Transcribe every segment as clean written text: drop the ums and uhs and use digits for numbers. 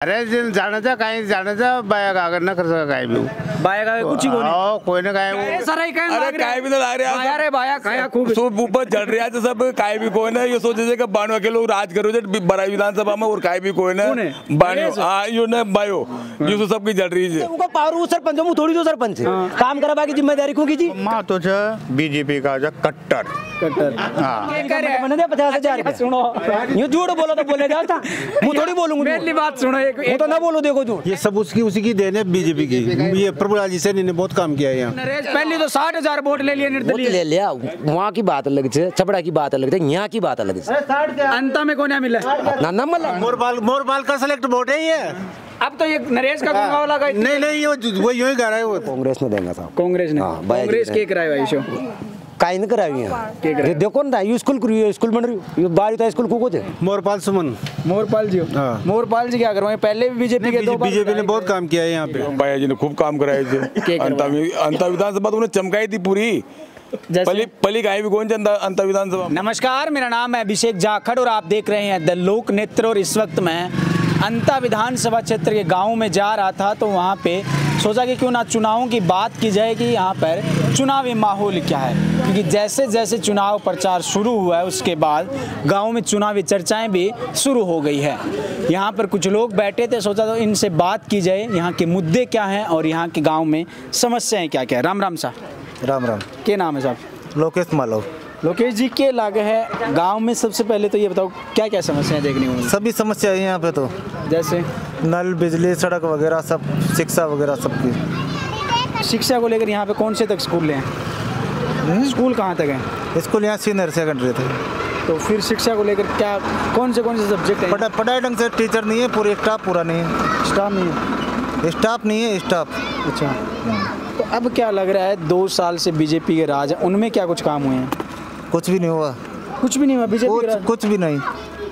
अरे जाण्याचा काही जाण्याचा बाया कागद न खर्च काय भी बाया का कुछ ही कोई ना काय सर ही काय अरे काय भी तो लाग रहा बाया रे बाया काय खूब सब ऊपर चढ़ रहा है सब काय भी कोई ना ये सोचे कि बाणवा के लोग राज करो बराई विधानसभा में और काय भी कोई ना बाणियो हां यो ना बायो ये तो सबकी जड़ रही है उनको पावर सरपंच हूं थोड़ी जो सरपंच काम करा बाकी जिम्मेदारी को कीजिए मां तो बीजेपी का जो कट्टर मैंने दिया 50,000 सुनो ये झूठ बोलो तो बोले जाता मैं थोड़ी बोलूंगा मेरी बात सुनो एक वो तो ना बोलो देखो तू ये सब उसी की देन है बीजेपी की। ये प्रभुलाल जी से इन्होंने बहुत काम किया है यहाँ। नरेश पहले तो 60,000 वोट ले लिए निर्दलीय ले लिया वहाँ की बात अलग है, छपड़ा की बात अलग है, यहाँ की बात अलग है। अंत में कौन मिला ना मोरबाल का सेलेक्ट वोट है ये। अब तो ये नरेश का गुंगा वाला का नहीं वो यूं ही गा रहा है वो। कांग्रेस ने देंगे साहब कांग्रेस ने कांग्रेस के कराया भाई शो काई नहीं कराई है देखो ना ये स्कूल बन रही है बाहर था स्कूल को थे मोरपाल सुमन मोरपाल जी मोरपाल जी क्या करवाए पहले भी बीजेपी के बीजेपी ने बहुत काम किया है यहाँ पे। बाया जी ने खूब काम कराए थे अंता विधानसभा तो उन्हें चमकाई थी पूरी पली गाय भी कौन अंता विधानसभा। नमस्कार, मेरा नाम है अभिषेक जाखड़ और आप देख रहे हैं द लोक नेत्र। और इस वक्त मैं अंता विधानसभा क्षेत्र के गाँव में जा रहा था तो वहाँ पे सोचा कि क्यों ना चुनावों की बात की जाए कि यहाँ पर चुनावी माहौल क्या है, क्योंकि जैसे जैसे चुनाव प्रचार शुरू हुआ है उसके बाद गांव में चुनावी चर्चाएं भी शुरू हो गई है। यहाँ पर कुछ लोग बैठे थे, सोचा तो इनसे बात की जाए यहाँ के मुद्दे क्या हैं और यहाँ के गांव में समस्याएं क्या क्या है। राम राम साहब। राम राम। क्या नाम है साहब? लोकेश मालव। लोकेश जी के लागे है गांव में सबसे पहले तो ये बताओ क्या क्या समस्याएं देखने को मिली? सभी समस्या है यहाँ पे तो, जैसे नल बिजली सड़क वगैरह सब, शिक्षा वगैरह सबकी। शिक्षा को लेकर यहाँ पे कौन से तक स्कूल हैं? स्कूल कहाँ तक है? स्कूल यहाँ सीनियर सेकेंडरी थे। तो फिर शिक्षा को लेकर क्या कौन से सब्जेक्ट हैं? पढ़ाई ढंग से टीचर नहीं है, पूरे स्टाफ पूरा नहीं है। स्टाफ नहीं है? स्टाफ नहीं है, स्टाफ। अच्छा, तो अब क्या लग रहा है 2 साल से बीजेपी के राज, उनमें क्या कुछ काम हुए हैं? कुछ भी नहीं हुआ। कुछ भी नहीं हुआ बीजेपी के राज? कुछ भी नहीं।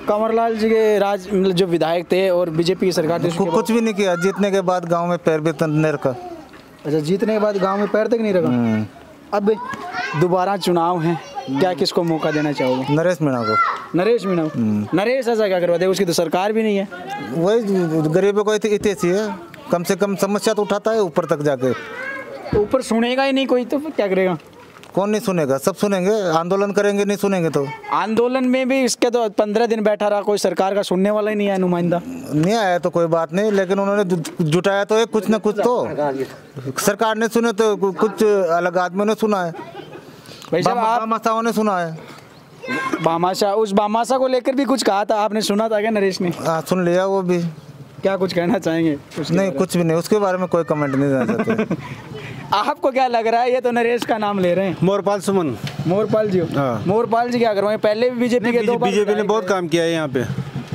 कंवरलाल जी के राज मतलब जो विधायक थे और बीजेपी की सरकार थी कुछ भी नहीं किया। जीतने के बाद गांव में पैर भी नहीं रखा। अच्छा, जीतने के बाद गांव में पैर तक नहीं रखा। अब दोबारा चुनाव है, क्या किसको मौका देना चाहोगे? नरेश मीणा को। नरेश मीणा? नरेश ऐसा क्या करवाते? उसकी तो सरकार भी नहीं है। वही गरीबों को इतनी सी है, कम से कम समस्या तो उठाता है ऊपर तक जाके। ऊपर सुनेगा ही नहीं कोई तो क्या करेगा? कौन नहीं सुनेगा? सब सुनेंगे, आंदोलन करेंगे, नहीं सुनेंगे तो। आंदोलन में भी इसके तो 15 दिन बैठा रहा, कोई सरकार का सुनने वाला ही नहीं है, नुमाइंदा नहीं आया तो कोई बात नहीं, लेकिन उन्होंने जुटाया तो है कुछ न कुछ तो। सरकार ने सुने तो कुछ अलग आदमियों ने सुना है, भामाशाहों ने सुना है। भामाशाह, उस भामाशाह को लेकर भी कुछ कहा था, आपने सुना था क्या नरेश ने? हाँ, सुन लिया वो भी। क्या कुछ कहना चाहेंगे? नहीं, कुछ भी नहीं, उसके बारे में कोई कमेंट नहीं देना चाहते। आपको क्या लग रहा है? ये तो नरेश का नाम ले रहे हैं। मोरपाल सुमन। मोरपाल जी? हाँ। मोरपाल जी क्या करवाए? पहले भी बीजेपी के बीजेपी ने बहुत काम किया है यहाँ पे।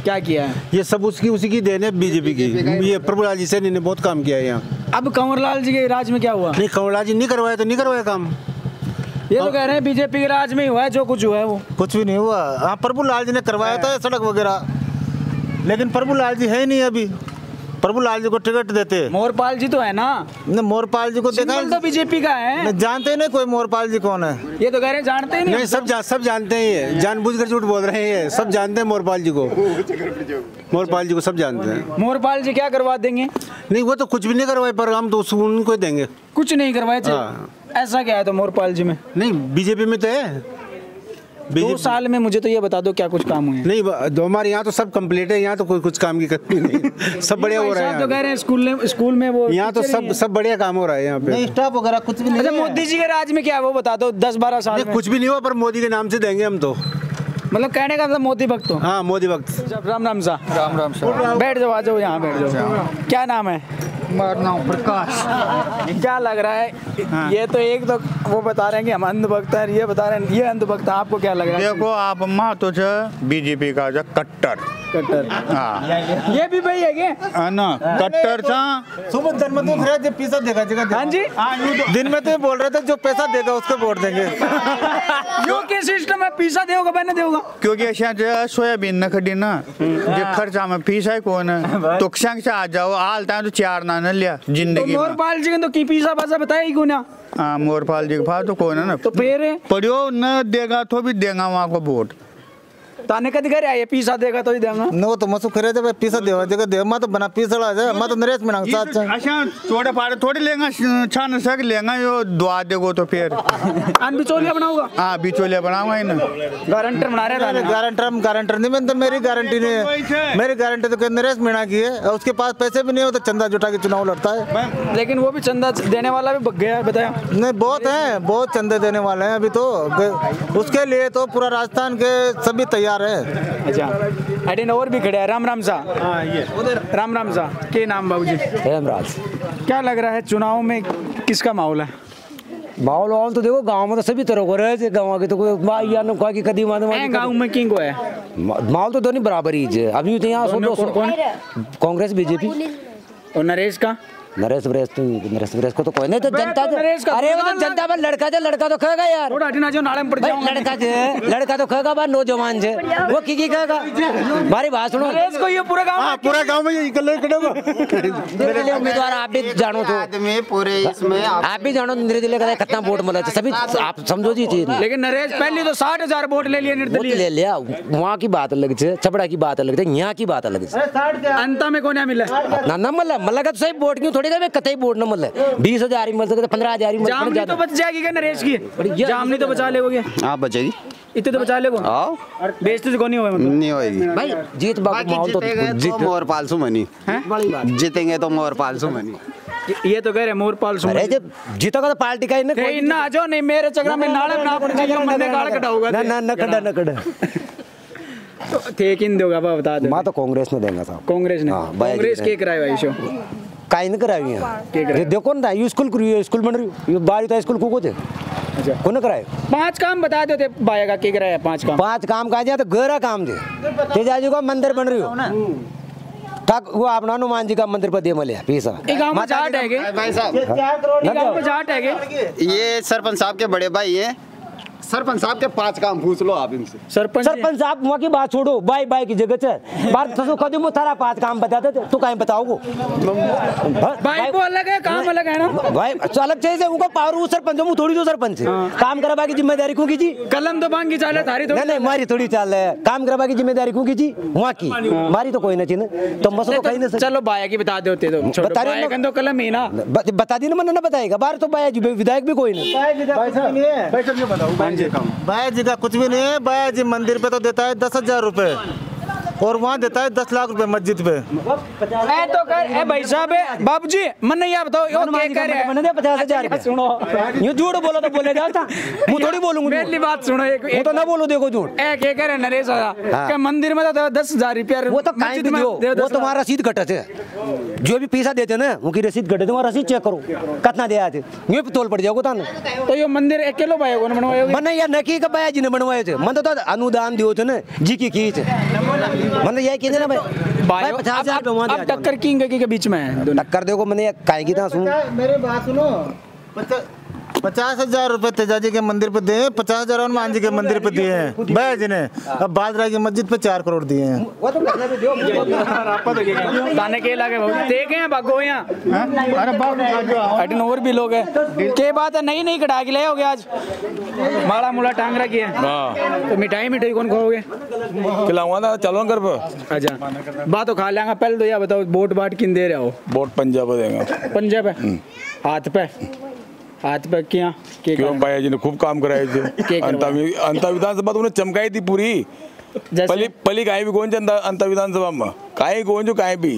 क्या किया है? ये सब उसी की देन है बीजेपी की। ये प्रभुलाल जी से इन्होंने बहुत काम किया है यहाँ। अब कंवरलाल जी के राज में क्या हुआ? नहीं, कंवरलाल जी नहीं करवाया तो नहीं करवाया काम। ये तो कह रहे हैं बीजेपी के राज में ही हुआ है, जो कुछ हुआ है वो। कुछ भी नहीं हुआ। हाँ, प्रभुलाल जी ने करवाया था सड़क वगैरह, लेकिन प्रभुलाल जी है नहीं अभी। प्रभुलाल जी को टिकट देते। मोरपाल जी तो है ना? मोरपाल जी को देखा तो बीजेपी का है। जानते ही नहीं कोई मोरपाल जी कौन है। ये तो कह रहे हैं जानते ही नहीं। सब जानते हैं, ये जानबूझकर झूठ बोल रहे हैं। सब जानते हैं मोरपाल जी को। मोरपाल जी को सब जानते हैं। मोरपाल जी क्या करवा देंगे? नहीं, वो तो कुछ भी नहीं करवाए, पर हम तो उनको देंगे। कुछ नहीं करवाए? ऐसा क्या है तो मोरपाल जी में? नहीं, बीजेपी में तो है। 2 साल में मुझे तो ये बता दो क्या कुछ काम हुए? नहीं, हमारे यहाँ तो सब कंप्लीट है। यहाँ तो कोई कुछ काम की कमी नहीं, सब बढ़िया हो रहा है। तो कह रहे हैं स्कूल में वो यहाँ तो सब बढ़िया काम हो रहा है यहाँ पे। नहीं, स्टाफ वगैरह कुछ भी नहीं। अच्छा, मोदी जी के राज में क्या है वो बता दो। 10-12 साल में कुछ भी नहीं हुआ, पर मोदी के नाम से देंगे हम तो। मतलब कहने का मतलब मोदी भक्त हो? हाँ, मोदी भक्त। राम राम सा। राम राम सा। बैठ जाओ, आ जाओ, यहाँ बैठ जाओ। क्या नाम है? मेरा नाम प्रकाश। क्या लग रहा है? हाँ। ये तो एक तो वो बता रहे हैं कि हम अंधभक्त हैं, ये बता रहे हैं ये अंधभक्त। आपको क्या लग रहा है? देखो आप माँ तो बीजेपी का जो कट्टर। हाँ, ये भी भाई है क्या? ना कट्टर था। सुबह दिन में तो फिर पैसा देगा जगह। हाँ जी, दिन में तो बोल रहे थे जो पैसा देगा उसको वोट देंगे। यो के सिस्टम है, पैसा देगा बहने देगा, क्योंकि ऐसा सोयाबीन न खड़ी ना जो खर्चा में फीस है कौन है तो क्षण से आ जाओ हालता है तो 4 ना लिया जिंदगी। मोरपाल जी तो की पैसा पैसा बताया ही क्यों ना? हाँ, मोरपाल जी के पास तो कौन है ना, तो फिर पढ़ियो न देगा तो भी देगा वहाँ को वोट। ताने कद घर आए पीसा देगा तो ही देगा नो तो मसु खरे जब पीसा देवा जगह देव मा तो बना पीसड़ा है मा तो नरेश में साथ अच्छा छोटे पाड़े थोड़ी लेंगा छान सक लेंगा यो दुआ देगो तो फिर अन बिचौलिया बनाऊंगा हाँ बिचौलिया बनाऊंगा ही ना गारंटर बना रहे था गारंटर नहीं मैं तो मेरी गारंटी नहीं है मेरी गारंटी तो नरेश मीणा की है और उसके पास पैसे भी नहीं हो तो चंदा जुटा के चुनाव लड़ता है लेकिन वो भी चंदा देने वाला भी भग गया है बताया नहीं बहुत है बहुत चंदे देने वाले हैं अभी तो उसके लिए तो पूरा राजस्थान के सभी तैयार है अच्छा अडिन और भी खड़े हैं राम राम सा राम राम सा के नाम बाबूजी हेमराज क्या लग रहा है चुनाव में किसका माहौल है माहौल तो देखो गांव में तो सभी तरह को रहे गांव के तो कोई या न कोई की कदी गांव में किंग को है माहौल तो दोनों बराबर ही है अभी तो यहाँ कांग्रेस बीजेपी और नरेश का नरेश वरेश को तो कोई नहीं तो जनता अरे वो तो जनता पर लड़का तो खाएगा यार थोड़ा हटिना जो नाले में पड़ जाऊंगा लड़का तो खाएगा बार नौजवान से वो की खाएगा भारी बात सुनो नरेश को ये पूरा गांव में यही निर्दलीय उम्मीदवार आप भी जानो तो पूरे इसमें आप भी जानो निर्दलीय का कितना वोट मिला सभी आप समझो जी चीज लेकिन नरेश पहले तो 60,000 वोट ले लिया निर्दलीय ले लिया वहाँ की बात अलग है छपड़ा की बात अलग है यहाँ की बात अलग है अंत में कौन मिला ना मल्ला का सही वोट क्यों थोड़ी देर में कतई वोट न मिले 20,000 ही मिल सकते 15,000 ही मिल जामनी तो बच जाएगी क्या नरेश की जामनी तो बचा लेगोगे आप बचेगी इतने तो बचा लेगो आओ बेइज्जती तो नहीं होगी नहीं होएगी भाई जीत माहौल तो जीत मोर पालसू मनी जीतेंगे तो मोर पालसू मनी ये तो कह रहे मोर पालसू अरे जब जीतोगा तो पार्टी का ही ना कोई ना जो नहीं मेरे चक्कर में नाले में ना पड़ जाएगा मंदे गाल कटाऊंगा ना कड़ा तो थे किन दोगा बता दो मैं तो कांग्रेस में देंगे साहब कांग्रेस ने कांग्रेस के कराए भाई शो काई न कराई है देखो ना ये स्कूल बन रही बारी तो स्कूल को थे अच्छा कौन कराए 5 काम बता देते भाई का के कराया 5 काम का दिया तो गहरा काम थे तेजाजी का मंदिर बन रही हो तक वो अपना हनुमान जी का मंदिर पर दे मिले पैसा गांव में जाट है भाई साहब गांव में जाट है ये सरपंच साहब के बड़े भाई हैं सरपंच साहब के 5 काम पूछ लो आप इनसे सरपंच साहब वहाँ की बात छोड़ो बाई की जगह से बात तो कभी वो तारा 5 काम बताते थे तू कहीं बताओगे भाई वो अलग है काम अलग है ना भाई अलग चाहिए उनको पावर वो सरपंच हूँ थोड़ी तो सरपंच है काम करवा की जिम्मेदारी को कीजिए कलम तो बांग की चाल है थारी नहीं मारी थोड़ी चाल है काम करवा की जिम्मेदारी को कीजिए वहाँ की मारी तो कोई ना चाहिए तो मसो तो कहीं ना चलो बाया की बता देते तो बता रहे तो कलम ही ना बता दी ना मन ना बताएगा बाहर तो बाया जी विधायक भी कोई नहीं बाया जी का कुछ भी नहीं है बाया जी मंदिर पे तो देता है 10,000 रुपए और वहाँ देता है 10 लाख रुपए मस्जिद पे तो कर भाई साहब बाबूजी मन नहीं आप बताओ यो क्या कर रहे हैं 50,000 सुनो ये झूठ बोलो तो बोले जाता मैं थोड़ी बोलूंगा मेरी बात सुनो एक वो तो ना बोलो देखो झूठ ए क्या कर रहे नरेश के मंदिर में तो 10,000 रुपया वो तो काहे भी दो वो तुम्हारा रसीद कटे थे जो भी पैसा देते ना उनकी रसीद कटे तुम्हारा रसीद चेक करो कितना दिया थे ये तोल पड़ जाओगे ताने तो ये मंदिर अकेलो भाई को बनवाया मन यार नकी का बाया जी ने बनवाए थे मन तो अनुदान दियो थे ना जी की खींच मतलब यही कहते ना भाई 50,000 अब टक्कर किंग के बीच में है टक्कर देखो मैंने काहे की था सुन मेरी बात सुनो 50,000 रुपए तेजाजी के मंदिर पे दिए 50,000 हनुमान जी के मंदिर पे दिए हैं भैया जी ने अब बाजरा की मस्जिद पे 4 करोड़ दिए हैं ताने के लागे देखे हैं बागो यहाँ अटन और भी लोग हैं के बात है नहीं कटा के ले हो गया आज माड़ा मुला टांग रखी है तो मिठाई कौन खाओगे खिलाऊंगा ना चलो घर पर अच्छा बात तो खा लेंगे पहले तो यह बताओ वोट बाट किन दे रहे हो वोट पंजाब देंगे पंजाब है हाथ पे क्यों भाई जी ने खूब काम कराए थे अंता विधानसभा तो उन्हें चमकाई थी पूरी पली काहे भी कौन अंता विधानसभा में काहे कौन जो काहे भी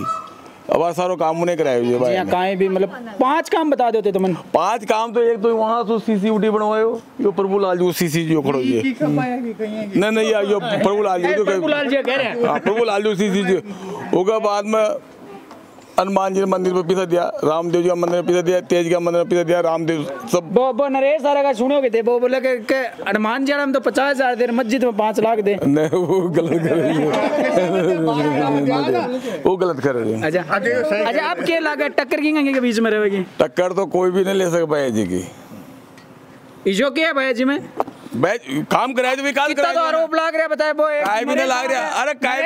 अब सारो काम उन्हें कराए भाई काहे भी मतलब 5 काम बता देते तुम 5 काम तो एक तो वहाँ तो सीसीटीवी बनवायो यो प्रभु लाल जी सीसी जो खड़ो ये नहीं यो प्रभु लाल जी कह रहे हैं प्रभु लाल जी सीसी जो होगा बाद में हनुमान जी मंदिर पे पैसा दिया रामदेव जी का मंदिर पे पैसा दिया तेज का मंदिर पे पैसा दिया रामदेव सब वो नरेश सारा का सुनोगे थे वो बोले कि हनुमान जी हम तो 50,000 दे मस्जिद में 5 लाख दे नहीं वो गलत कर रही है वो गलत कर रही है अच्छा अब क्या लगा टक्कर के बीच में रहेगी टक्कर तो कोई भी नहीं ले सके भैया जी की इशो क्या है भैया जी में काम कराए तो विकास कराए तो आरोप लाग रहा बताए वो काय भी नहीं लाग रहा अरे काय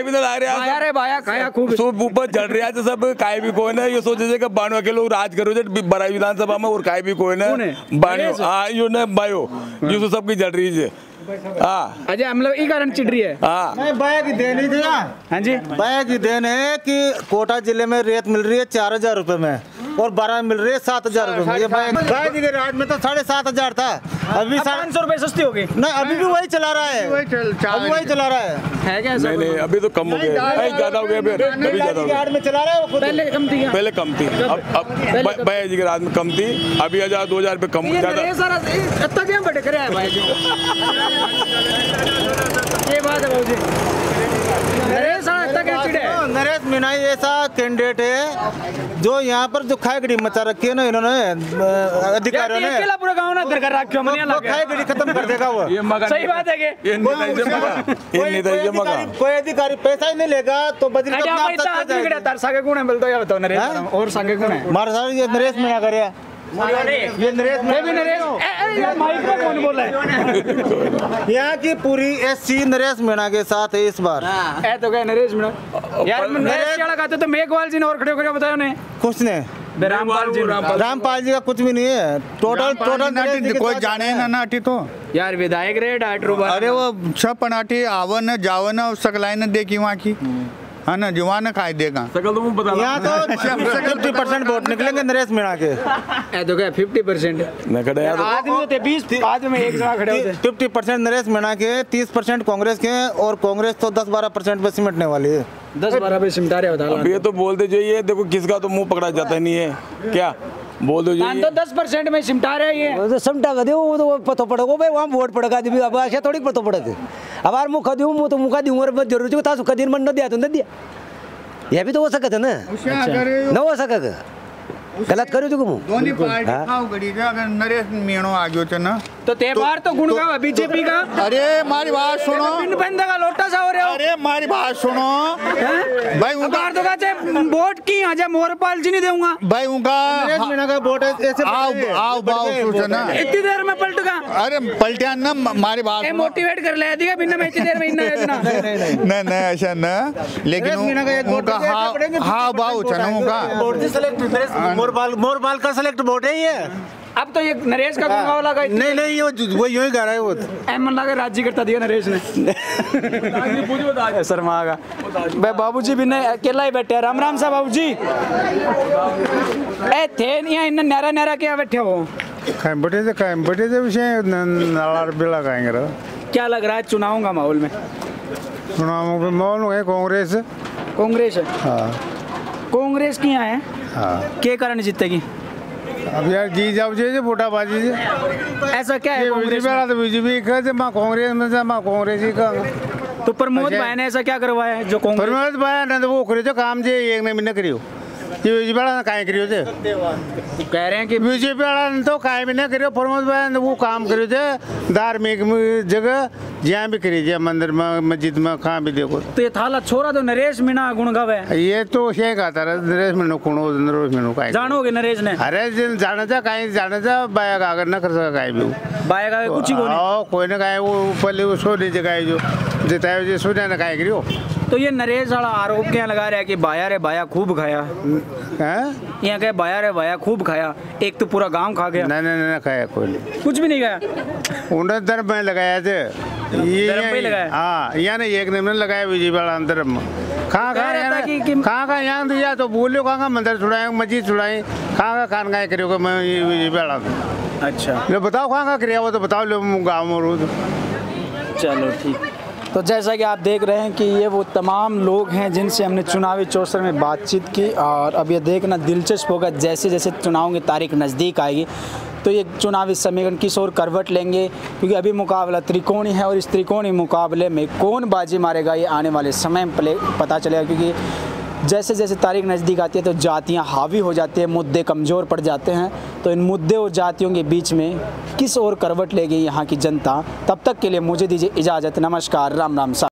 भी नहीं लाग रहा अरे भाया खाया खूब सब ऊपर चढ़ रहा है सब काय भी कोई ना ये सोचे थे कि बाणवा के लोग राज करो बड़ा विधानसभा में और काय भी कोई ना बाणियो हाँ यो ने बायो ये तो सबकी जड़ रही है हाँ अजय हम लोग ई कारण चिड़ रही है। हाँ नहीं बैग देन ही दिया। हाँ जी बैग ही देन है कि कोटा जिले में रेत मिल रही है 4000 रुपए में और 12 मिल रही है 7000 रुपए में। ये बैग के राज में तो 7500 था, अभी 500 रुपए सस्ती हो गई। नहीं अभी भी वही चला रहा है, अभी वही चला रहा है क्या ऐसा? नहीं अभी तो कम हो गया, ज्यादा हो गया, अभी ज्यादा हो गया। में चला रहा है वो खुद। पहले कम थी क्या? पहले कम थी, अब भाई जी के रात में कम थी, अभी 1000-2000 रुपए कम ये ज्यादा। नरेश सारा इतना क्या भटक रहा है भाई जी? ये बात है बाबूजी, नरेश सारा इतना क्या चिढ़ है? नरेश मीणा ऐसा कैंडिडेट है जो यहाँ पर जो खाएगड़ी मचा रखी है ना इन्होंने अधिकारियों ने, अकेला पूरा गाँव ना दरकार रखा वो खाएगड़ी खत्म कर देगा वो। सही बात है कि कोई अधिकारी पैसा ही नहीं लेगा तो बजरी अरे आप इतना आदमी खड़ा तार सागे कौन है बोलते हो बताओ नरेश और सागे कौन है? मार साहब ये नरेश मीणा करे, ये नरेश ये भी नरेश यार माइक में कौन बोल रहा है? यहाँ की पूरी एससी नरेश मीणा के साथ है इस बार। ऐ तो गए नरेश मीणा यार, नरेश क्या लगाते तो मेघवाल जी ने और खड़े होकर बताया उन्हें कुछ ने रामपाल जी का कुछ भी नहीं है, टोटल कोई जाने ना नाटी तो यार विधायक रहे डायटर। अरे वो सब पनाटी आवन जावन सकलाई न देखी वहाँ की है ना, जुआन खाई देगा सकल तो बता यहाँ तो 50% वोट निकलेंगे नरेश मीणा के। ऐ तो क्या 50% आदमी होते 20 आदमी में एक जगह खड़े होते। 50% नरेश मीणा के, 30% कांग्रेस के, और कांग्रेस तो 10-12% पे सिमटने वाली है। 10-12 पे सिमटा रहे होता अब ये तो बोलते जाइए, देखो किसका तो मुंह पकड़ा जाता नहीं है, क्या बोल दो जी तो 10% में सिमटा रहे ये वो तो समटा कर दो, वो तो पतो पड़ेगा भाई, वहाँ वोट पड़ेगा अभी, अब ऐसे थोड़ी पतो पड़े। अब यार मुँह दूँ मुँह तो मुँह दूँ और जरूर जो था सुखा दिन मन न दिया तो न दिया, यह भी तो हो सकता ना, न हो सकेगा गलत करो जो दोनों पार्टी खाओ गड़ी जा, अगर नरेश मीणो आ गयो तो ना तो त्योहार तो गुण गावा बीजेपी का। अरे मारी बात सुनो, बिन बंदा का लोटा सा हो रहे हो। अरे मारी बात सुनो भाई, उनका तो कहते वोट की आजा मोरपाल जी नहीं दूंगा भाई उनका नरेश मीणा का वोट ऐसे आओ बाओ सूचना इतनी देर में पलटगा। अरे पलटिया ना मारी बात मोटिवेट कर ले दिया बिना मैं इतनी देर में इतना नहीं ऐसा ना, लेकिन उनका हाँ बाओ चना उनका मोरपाल का सेलेक्ट वोट है ये। अब तो ये नरेश का गुंगा लगा नहीं वो यूं ही गा रहा है वो। एमन लगा राज्य करता दिया नरेश ने शर्मा का भाई। बाबूजी भी नहीं अकेला ही बैठे। राम राम सा बाबूजी। ए थे नहीं इन नारा नारा क्या बैठे हो? बटे से विषय नाला बिला खाएंगे। क्या लग रहा है चुनाव का माहौल में? चुनाव में माहौल है कांग्रेस है। हाँ कांग्रेस की यहाँ है। हाँ के कारण जीतेगी? अब यार जी जाओ जे वोटा बाजी जे ऐसा क्या है? बीजेपी का माँ कांग्रेस में से माँ कांग्रेस ही का तो प्रमोद भाई ने ऐसा क्या करवाया है जो कांग्रेस? प्रमोद भाई ने तो वो करे जो काम जे एक ने भी न करियो, ये बीजेपी वाला काहे करियो जे कह रहे हैं कि बीजेपी वाला ने तो काहे भी न करियो, प्रमोद भाई ने वो काम करियो जे धार्मिक जगह जहाँ भी करिए जे मंदिर में मस्जिद में कहाँ भी देखो। तो ये थाला छोरा तो नरेश मीणा गुण गावे। ये तो ये कहता रहा नरेश मीणो कुणो नरेश मीणो का जानोगे नरेश ने? अरे जाने जा कहीं जाने जा बाया का अगर न कर सका कहीं भी बाया का कुछ ही कोई ना कहीं वो पहले वो सोने जगह जो जिताए जो सोने ना कहीं करियो। तो ये नरेश वाला आरोप क्या लगा रहा है कि बाया रे बाया खूब खाया हैं? यहाँ के बाया रे बाया खूब खाया, एक तो पूरा गांव खा गया। नहीं खाया कोई नहीं, कुछ भी नहीं खाया। उन्हें धर्म में लगाया थे ये लगाया। हाँ यहाँ ने एक ने लगाया बीजेपी वाला धर्म में कहाँ कहाँ यहाँ दिया तो बोलियो कहाँ मंदिर छुड़ाए मस्जिद छुड़ाए कहाँ खान गाय करियो मैं बीजेपी वाला। अच्छा लो बताओ कहाँ करिया वो तो बताओ लो गाँव में रोज। चलो ठीक। तो जैसा कि आप देख रहे हैं कि ये वो तमाम लोग हैं जिनसे हमने चुनावी चौसर में बातचीत की, और अब ये देखना दिलचस्प होगा जैसे जैसे चुनाव की तारीख नज़दीक आएगी तो ये चुनावी समीकरण किस ओर करवट लेंगे, क्योंकि अभी मुकाबला त्रिकोणी है और इस त्रिकोणी मुकाबले में कौन बाजी मारेगा ये आने वाले समय में पता चलेगा। क्योंकि जैसे जैसे तारीख नज़दीक आती है तो जातियां हावी हो जाती है, मुद्दे कमज़ोर पड़ जाते हैं। तो इन मुद्दे और जातियों के बीच में किस ओर करवट लेगी यहाँ की जनता, तब तक के लिए मुझे दीजिए इजाज़त। नमस्कार, राम राम।